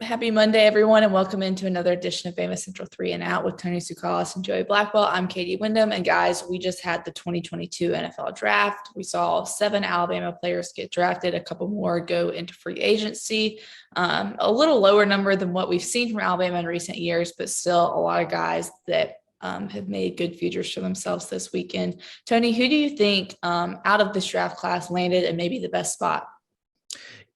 Happy Monday, everyone, and welcome into another edition of BamaCentral 3 and Out with Tony Sukalis and Joey Blackwell. I'm Katie Wyndham, and guys, we just had the 2022 NFL Draft. We saw 7 Alabama players get drafted, a couple more go into free agency. A little lower number than what we've seen from Alabama in recent years, but still a lot of guys that have made good futures for themselves this weekend. Tony, who do you think out of this draft class landed in maybe the best spot?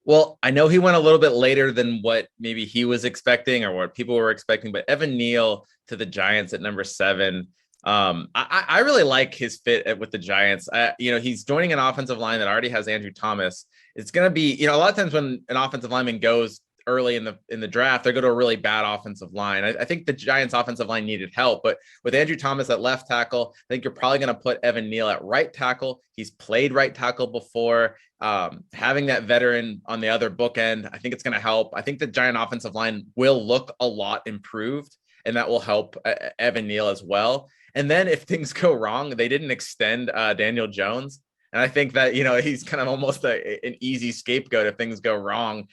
Well, I know he went a little bit later than what maybe he was expecting or what people were expecting, but Evan Neal to the Giants at number 7. I really like his fit with the Giants. He's joining an offensive line that already has Andrew Thomas. It's going to be, a lot of times when an offensive lineman goes early in the draft, they go to a really bad offensive line. I think the Giants offensive line needed help, but with Andrew Thomas at left tackle, I think you're probably going to put Evan Neal at right tackle. He's played right tackle before. Having that veteran on the other bookend, I think it's going to help. I think the Giant offensive line will look a lot improved, and that will help Evan Neal as well. And then if things go wrong, they didn't extend Daniel Jones. And I think that, he's kind of almost an easy scapegoat if things go wrong.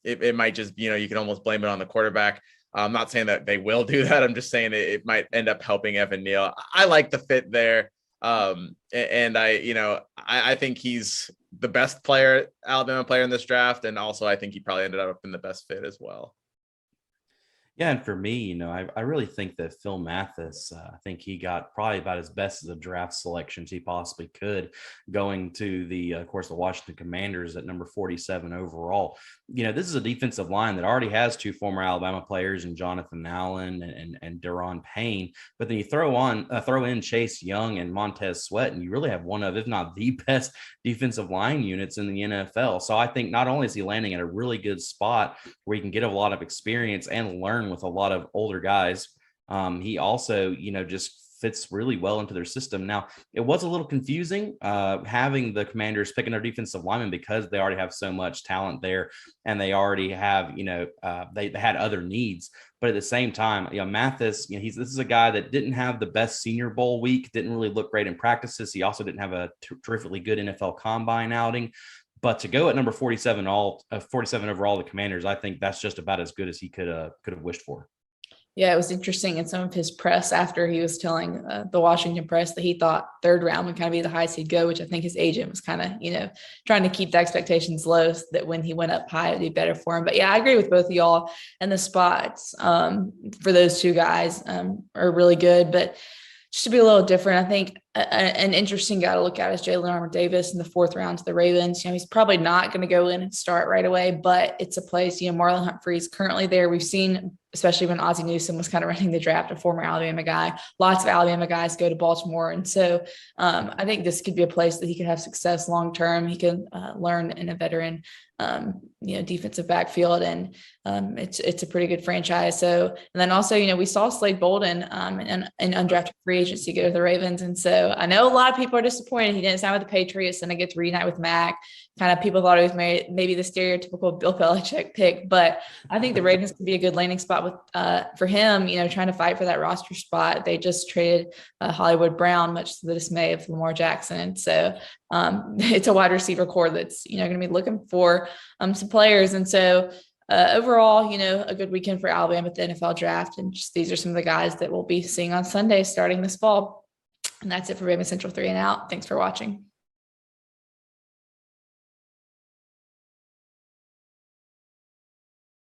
It might just, you can almost blame it on the quarterback. I'm not saying that they will do that. I'm just saying it might end up helping Evan Neal. I like the fit there. And I think he's the best Alabama player in this draft. And also I think he probably ended up in the best fit as well. Yeah, and for me, I really think that Phil Mathis, I think he got probably about as best as a draft selections he possibly could, going to of course, the Washington Commanders at number 47 overall. This is a defensive line that already has 2 former Alabama players in Jonathan Allen and Deron Payne, but then you throw in Chase Young and Montez Sweat, and you really have one of, if not the best defensive line units in the NFL. So I think not only is he landing at a really good spot where he can get a lot of experience and learn with a lot of older guys, he also, just fits really well into their system. Now, it was a little confusing having the Commanders picking their defensive linemen because they already have so much talent there, and they already have, they had other needs. But at the same time, Mathis, this is a guy that didn't have the best Senior Bowl week, didn't really look great in practices. He also didn't have a terrifically good NFL Combine outing. But to go at number 47 overall, the Commanders, I think that's just about as good as he could have wished for. Yeah, it was interesting in some of his press after he was telling the Washington press that he thought 3rd round would kind of be the highest he'd go, which I think his agent was kind of, trying to keep the expectations low so that when he went up high, it'd be better for him. But yeah, I agree with both of y'all. And the spots for those 2 guys are really good. But just to be a little different, I think an interesting guy to look at is Jalen Armour-Davis in the 4th round to the Ravens. He's probably not going to go in and start right away, but it's a place, Marlon Humphrey's currently there. We've seen, especially when Ozzie Newsome was kind of running the draft, a former Alabama guy, lots of Alabama guys go to Baltimore. And so I think this could be a place that he could have success long-term. He can learn in a veteran, defensive backfield, and it's a pretty good franchise. So, and then also, we saw Slade Bolden in undrafted free agency go to the Ravens. And so I know a lot of people are disappointed he didn't sign with the Patriots and I get to reunite with Mac. Kind of people thought it was maybe the stereotypical Bill Belichick pick, but I think the Ravens could be a good landing spot with for him, trying to fight for that roster spot. They just traded Hollywood Brown, much to the dismay of Lamar Jackson. And so it's a wide receiver core that's, going to be looking for some players. And so overall, a good weekend for Alabama at the NFL draft. And just these are some of the guys that we'll be seeing on Sunday starting this fall. And that's it for BamaCentral 3 and Out. Thanks for watching.